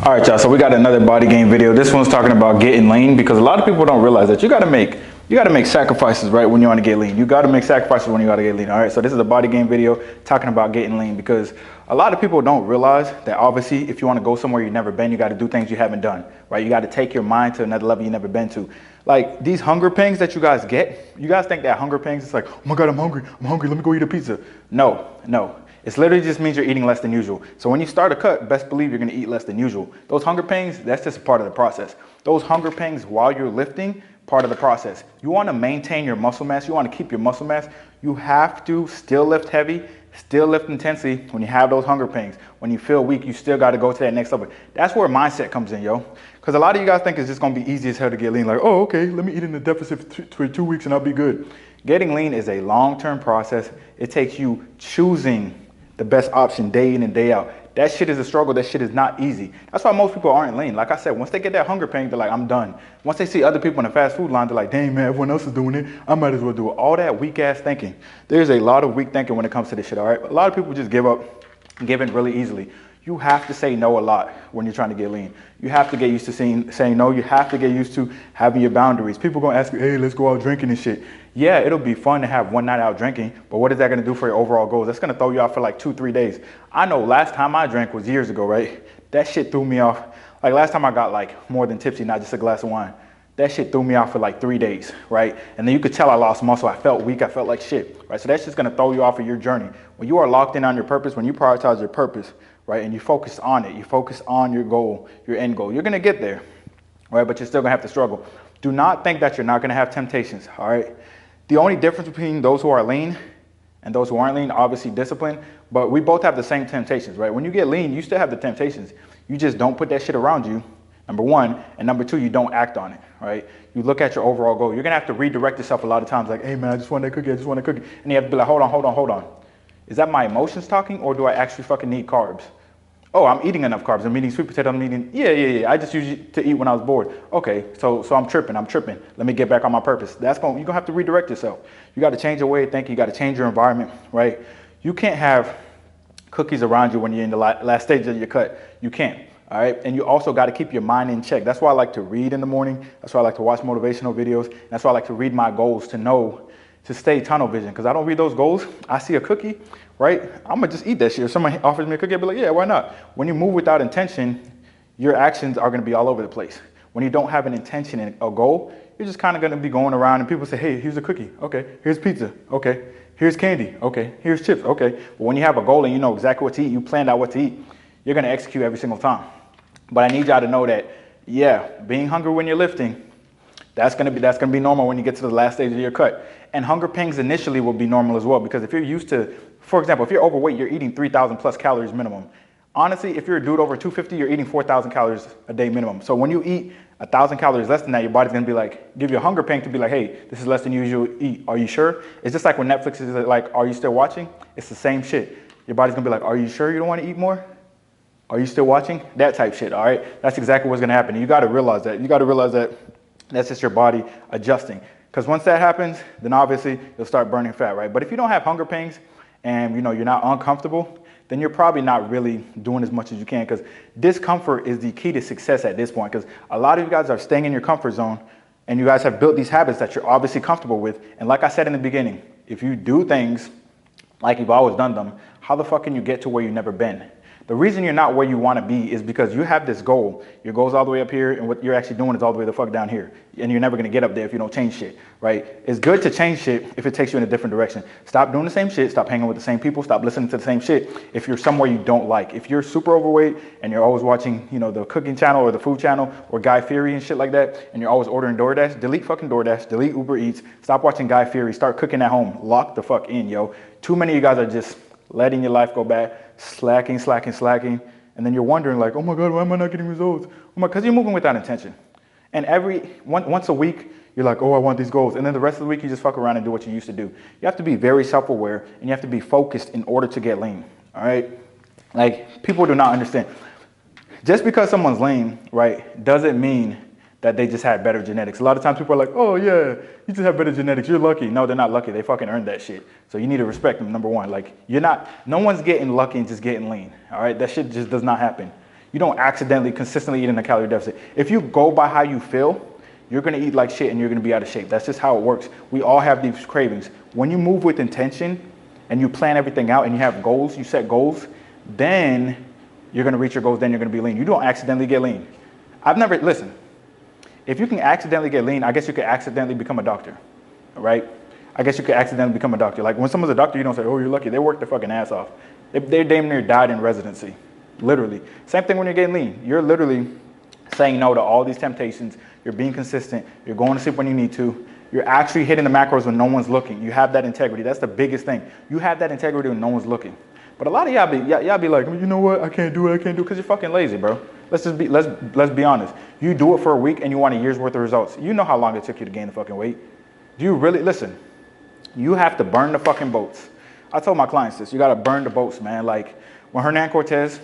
All right, y'all, so we got another body gain video. This one's talking about getting lean, because a lot of people don't realize that you gotta make sacrifices, right, when you want to get lean. You gotta make sacrifices when you gotta get lean. All right, so this is a body gain video talking about getting lean, because a lot of people don't realize that obviously if you want to go somewhere you've never been, you got to do things you haven't done, right? You got to take your mind to another level you've never been to. Like these hunger pangs that you guys get, you guys think that hunger pangs, it's like, oh my God, I'm hungry, let me go eat a pizza. No. It's literally just means you're eating less than usual. So when you start a cut, best believe you're gonna eat less than usual. Those hunger pangs, that's just part of the process. Those hunger pangs while you're lifting, part of the process. You wanna maintain your muscle mass, you wanna keep your muscle mass, you have to still lift heavy, still lift intensely when you have those hunger pangs. When you feel weak, you still gotta go to that next level. That's where mindset comes in, yo. Because a lot of you guys think it's just gonna be easy as hell to get lean. Like, oh, okay, let me eat in the deficit for 2 weeks and I'll be good. Getting lean is a long-term process. It takes you choosing the best option day in and day out. That shit is a struggle. That shit is not easy. That's why most people aren't lean. Like I said, once they get that hunger pain, they're like, I'm done. Once they see other people in the fast food line, they're like, dang man, everyone else is doing it, I might as well do it. All that weak ass thinking. There's a lot of weak thinking when it comes to this shit, all right? A lot of people just give up, give in really easily. You have to say no a lot when you're trying to get lean. You have to get used to saying no. You have to get used to having your boundaries. People gonna ask you, hey, let's go out drinking and shit. Yeah, it'll be fun to have one night out drinking, but what is that gonna do for your overall goals? That's gonna throw you off for like 2-3 days. I know last time I drank was years ago, right? That shit threw me off. Like last time I got like more than tipsy, not just a glass of wine. That shit threw me off for like 3 days, right? And then you could tell I lost muscle. I felt weak. I felt like shit, right? So that's just gonna throw you off of your journey. When you are locked in on your purpose, when you prioritize your purpose, right, and you focus on it, you focus on your goal, your end goal, you're gonna get there, right? But you're still gonna have to struggle. Do not think that you're not gonna have temptations, all right? The only difference between those who are lean and those who aren't lean, obviously discipline, but we both have the same temptations, right? When you get lean, you still have the temptations. You just don't put that shit around you, number one, and number two, you don't act on it, right? You look at your overall goal. You're gonna have to redirect yourself a lot of times, like, hey man, I just want that cookie, And you have to be like, hold on. Is that my emotions talking, or do I actually fucking need carbs? Oh, I'm eating enough carbs. I'm eating sweet potato. I'm eating, yeah. I just used it to eat when I was bored. Okay, so I'm tripping. Let me get back on my purpose. You're gonna have to redirect yourself. You got to change your way of thinking. You got to change your environment, right? You can't have cookies around you when you're in the last stage of your cut. You can't, all right? And you also got to keep your mind in check. That's why I like to read in the morning. That's why I like to watch motivational videos. That's why I like to read my goals to stay tunnel vision, because I don't read those goals. I see a cookie, right? I'm gonna just eat that shit. If somebody offers me a cookie, I'll be like, yeah, why not? When you move without intention, your actions are gonna be all over the place. When you don't have an intention and a goal, you're just kind of gonna be going around and people say, hey, here's a cookie. Okay, here's pizza. Okay, here's candy. Okay, here's chips. Okay, but when you have a goal and you know exactly what to eat, you planned out what to eat, you're gonna execute every single time. But I need y'all to know that, yeah, being hungry when you're lifting, that's gonna be normal when you get to the last stage of your cut. And hunger pangs initially will be normal as well, because if you're used to, for example, if you're overweight, you're eating 3,000 plus calories minimum. Honestly, if you're a dude over 250, you're eating 4,000 calories a day minimum. So when you eat 1,000 calories less than that, your body's gonna be like, give you a hunger pang to be like, hey, this is less than usual eat. Are you sure? It's just like when Netflix is like, are you still watching? It's the same shit. Your body's gonna be like, are you sure you don't wanna eat more? Are you still watching? That type shit, all right? That's exactly what's gonna happen. And you gotta realize that. You gotta realize that that's just your body adjusting. Because once that happens, then obviously you'll start burning fat, right? But if you don't have hunger pangs and you're not uncomfortable, then you're probably not really doing as much as you can, because discomfort is the key to success at this point. Because a lot of you guys are staying in your comfort zone and you guys have built these habits that you're obviously comfortable with. And like I said in the beginning, if you do things like you've always done them, how the fuck can you get to where you've never been? The reason you're not where you want to be is because you have this goal. Your goal's all the way up here, and what you're actually doing is all the way the fuck down here. And you're never going to get up there if you don't change shit, right? It's good to change shit if it takes you in a different direction. Stop doing the same shit. Stop hanging with the same people. Stop listening to the same shit if you're somewhere you don't like. If you're super overweight and you're always watching, the cooking channel or the food channel or Guy Fieri and shit like that, and you're always ordering DoorDash, delete fucking DoorDash, delete Uber Eats, stop watching Guy Fieri, start cooking at home. Lock the fuck in, yo. Too many of you guys are just letting your life go bad, slacking. And then you're wondering like, oh my God, why am I not getting results? Because you're moving without intention. And once a week, you're like, oh, I want these goals. And then the rest of the week, you just fuck around and do what you used to do. You have to be very self-aware and you have to be focused in order to get lean, all right? Like, people do not understand. Just because someone's lean, right, doesn't mean that they just had better genetics. A lot of times people are like, oh yeah, you just have better genetics, you're lucky. No, they're not lucky, they fucking earned that shit. So you need to respect them, number one. Like, no one's getting lucky and just getting lean, all right? That shit just does not happen. You don't accidentally consistently eat in a calorie deficit. If you go by how you feel, you're gonna eat like shit and you're gonna be out of shape. That's just how it works. We all have these cravings. When you move with intention and you plan everything out and you have goals, you set goals, then you're gonna reach your goals, then you're gonna be lean. You don't accidentally get lean. Listen, if you can accidentally get lean, I guess you could accidentally become a doctor, right? I guess you could accidentally become a doctor. Like when someone's a doctor, you don't say, oh, you're lucky. They work their fucking ass off. They damn near died in residency, literally. Same thing when you're getting lean. You're literally saying no to all these temptations. You're being consistent. You're going to sleep when you need to. You're actually hitting the macros when no one's looking. You have that integrity. That's the biggest thing. You have that integrity when no one's looking. But a lot of y'all be like, you know what? I can't do it. Because you're fucking lazy, bro. Let's be honest. You do it for a week and you want a year's worth of results. You know how long it took you to gain the fucking weight. Do you really listen? You have to burn the fucking boats. I told my clients this. You got to burn the boats, man. Like when Hernan Cortez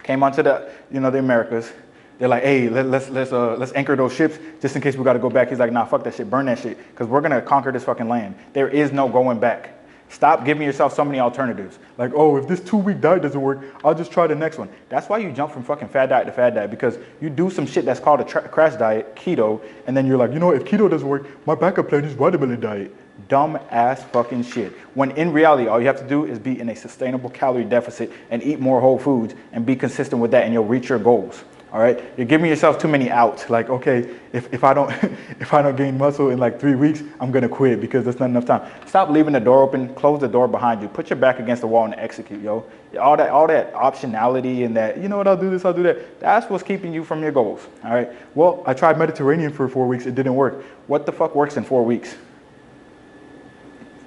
came onto the Americas, they're like, hey, let's anchor those ships just in case we got to go back. He's like, nah, fuck that shit. Burn that shit because we're going to conquer this fucking land. There is no going back. Stop giving yourself so many alternatives. Like, oh, if this 2-week diet doesn't work, I'll just try the next one. That's why you jump from fucking fad diet to fad diet, because you do some shit that's called a crash diet, keto, and then you're like, you know, if keto doesn't work, my backup plan is vitamin diet. Dumb ass fucking shit. When in reality, all you have to do is be in a sustainable calorie deficit and eat more whole foods and be consistent with that and you'll reach your goals. All right, you're giving yourself too many outs. Like, okay, if I don't if I don't gain muscle in like 3 weeks, I'm gonna quit because there's not enough time. Stop leaving the door open. Close the door behind you. Put your back against the wall and execute, yo. All that optionality and that, you know what, I'll do this, I'll do that. That's what's keeping you from your goals. All right. Well, I tried Mediterranean for 4 weeks. It didn't work. What the fuck works in 4 weeks?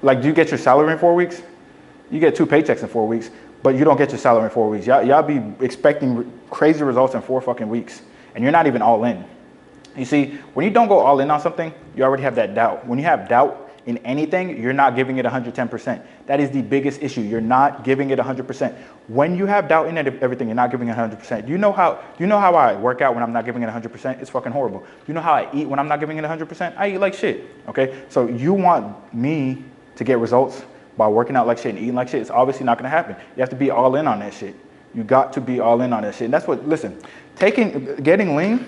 Like, do you get your salary in 4 weeks? You get 2 paychecks in 4 weeks. But you don't get your salary in 4 weeks. Y'all be expecting crazy results in 4 fucking weeks, and you're not even all in. You see, when you don't go all in on something, you already have that doubt. When you have doubt in anything, you're not giving it 110%. That is the biggest issue. You're not giving it 100%. When you have doubt in everything, you're not giving it 100%. Do you know how I work out when I'm not giving it 100%? It's fucking horrible. Do you know how I eat when I'm not giving it 100%? I eat like shit. Okay, so you want me to get results by working out like shit and eating like shit? It's obviously not going to happen. You have to be all in on that shit. You got to be all in on that shit. And that's what, listen, getting lean,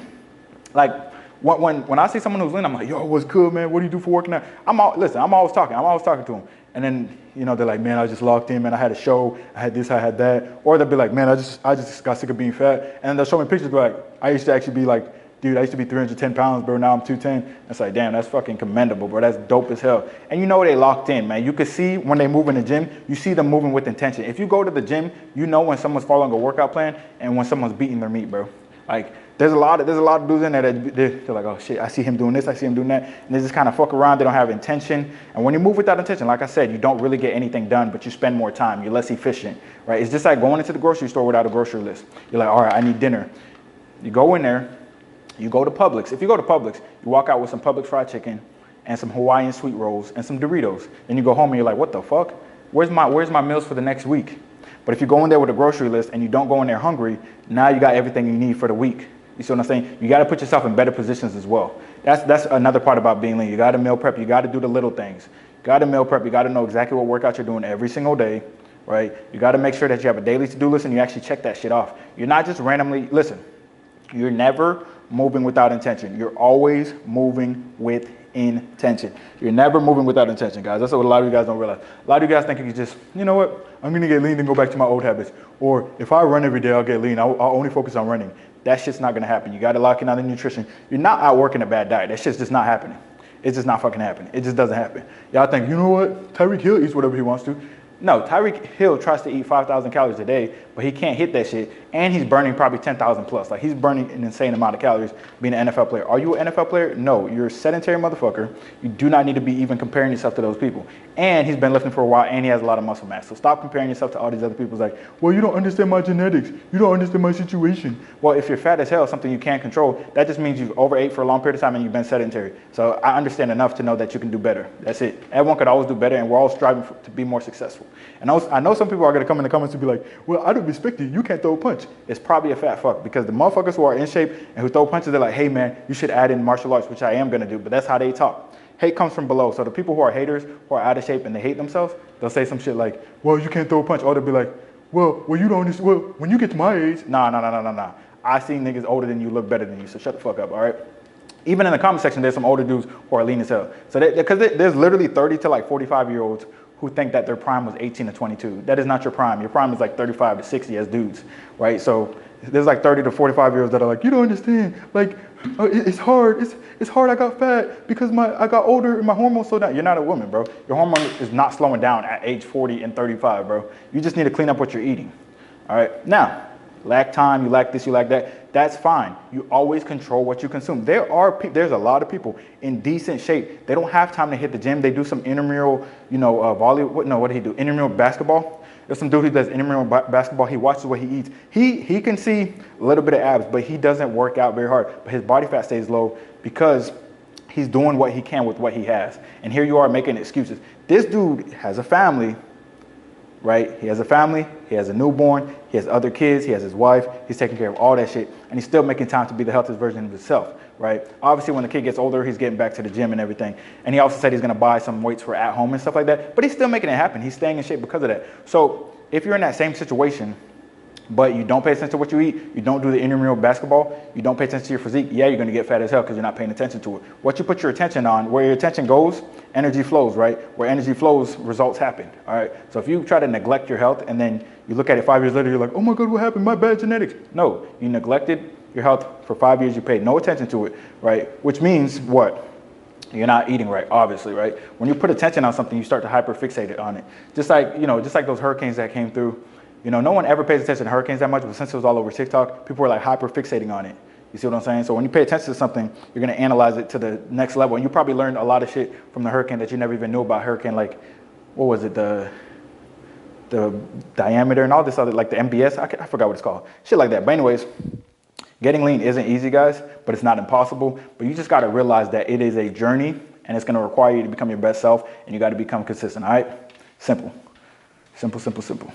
like when I see someone who's lean, I'm like, yo, what's good, man? What do you do for working out? I'm always talking to them. And then, you know, they're like, man, I just locked in, man. I had a show. I had this, I had that. Or they'll be like, man, I just got sick of being fat. And they'll show me pictures, like, I used to actually be like, dude, I used to be 310 pounds, bro. Now I'm 210. It's like, damn, that's fucking commendable, bro. That's dope as hell. And you know they locked in, man. You can see when they move in the gym, you see them moving with intention. If you go to the gym, you know when someone's following a workout plan and when someone's beating their meat, bro. Like, there's a lot of dudes in there that they're like, oh shit, I see him doing this, I see him doing that. And they just kind of fuck around. They don't have intention. And when you move without intention, like I said, you don't really get anything done, but you spend more time. You're less efficient, right? It's just like going into the grocery store without a grocery list. You're like, all right, I need dinner. You go in there. You go to Publix. If you go to Publix, you walk out with some Publix fried chicken and some Hawaiian sweet rolls and some Doritos. Then you go home and you're like, what the fuck? Where's my meals for the next week? But if you go in there with a grocery list and you don't go in there hungry, now you got everything you need for the week. You see what I'm saying? You got to put yourself in better positions as well. That's another part about being lean. You got to meal prep. You got to do the little things. You got to meal prep. You got to know exactly what workout you're doing every single day, right? You got to make sure that you have a daily to-do list and you actually check that shit off. You're not just randomly, listen, you're never moving without intention. You're always moving with intention. You're never moving without intention, guys. That's what a lot of you guys don't realize. A lot of you guys think you can just, you know what, I'm going to get lean and go back to my old habits. Or if I run every day, I'll get lean. I'll only focus on running. That shit's not going to happen. You got to lock in on the nutrition. You're not out working a bad diet. That shit's just not happening. It's just not fucking happening. It just doesn't happen. Y'all think, you know what, Tyreek Hill eats whatever he wants to. No, Tyreek Hill tries to eat 5,000 calories a day, but he can't hit that shit. And he's burning probably 10,000 plus. Like, he's burning an insane amount of calories being an NFL player. Are you an NFL player? No, you're a sedentary motherfucker. You do not need to be even comparing yourself to those people. And he's been lifting for a while, and he has a lot of muscle mass. So stop comparing yourself to all these other people. It's like, well, you don't understand my genetics. You don't understand my situation. Well, if you're fat as hell, something you can't control, that just means you've overate for a long period of time and you've been sedentary. So I understand enough to know that you can do better. That's it. Everyone could always do better, and we're all striving to be more successful. And I know some people are going to come in the comments and be like, well, I don't respect you. You can't throw a punch. It's probably a fat fuck, because the motherfuckers who are in shape and who throw punches, they're like, hey, man, you should add in martial arts, which I am going to do. But that's how they talk. Hate comes from below. So the people who are haters, who are out of shape and they hate themselves, they'll say some shit like, well, you can't throw a punch. Or they'll be like, well, you don't understand. Well, when you get to my age, nah. I see niggas older than you look better than you, so shut the fuck up, all right? Even in the comment section, there's some older dudes who are lean as hell. So because there's literally 30 to like 45-year-olds who think that their prime was 18 to 22. That is not your prime. Your prime is like 35 to 60 as dudes, right? So there's like 30 to 45-year-olds that are like, you don't understand. Like, it's hard. It's hard. I got fat because I got older and my hormones slowed down. You're not a woman, bro. Your hormone is not slowing down at age 40 and 35, bro. You just need to clean up what you're eating. All right. Now, lack time, you lack this, you lack that. That's fine. You always control what you consume. There's a lot of people in decent shape. They don't have time to hit the gym. They do some intramural, what did he do? Intramural basketball. There's some dude who does intramural basketball. He watches what he eats. He can see a little bit of abs, but he doesn't work out very hard. But his body fat stays low because he's doing what he can with what he has. And here you are making excuses. This dude has a family, right? He has a family, he has a newborn, he has other kids, he has his wife, he's taking care of all that shit, and he's still making time to be the healthiest version of himself, right? Obviously, when the kid gets older, he's getting back to the gym and everything, and he also said he's gonna buy some weights for at home and stuff like that, but he's still making it happen. He's staying in shape because of that. So if you're in that same situation, but you don't pay attention to what you eat, you don't do the intramural basketball, you don't pay attention to your physique, yeah, you're gonna get fat as hell because you're not paying attention to it. What you put your attention on, where your attention goes, energy flows, right? Where energy flows, results happen, all right? So if you try to neglect your health and then you look at it 5 years later, you're like, oh my God, what happened? My bad genetics. No, you neglected your health for 5 years, you paid no attention to it, right? Which means what? You're not eating right, obviously, right? When you put attention on something, you start to hyperfixate on it. Just like those hurricanes that came through. No one ever pays attention to hurricanes that much, but since it was all over TikTok, people were like hyper-fixating on it. You see what I'm saying? So when you pay attention to something, you're gonna analyze it to the next level. And you probably learned a lot of shit from the hurricane that you never even knew about hurricane, like, what was it, the diameter and all this other, like the MBS, I forgot what it's called. Shit like that. But anyways, getting lean isn't easy, guys, but it's not impossible. But you just gotta realize that it is a journey and it's gonna require you to become your best self and you gotta become consistent, all right? Simple. Simple, simple, simple.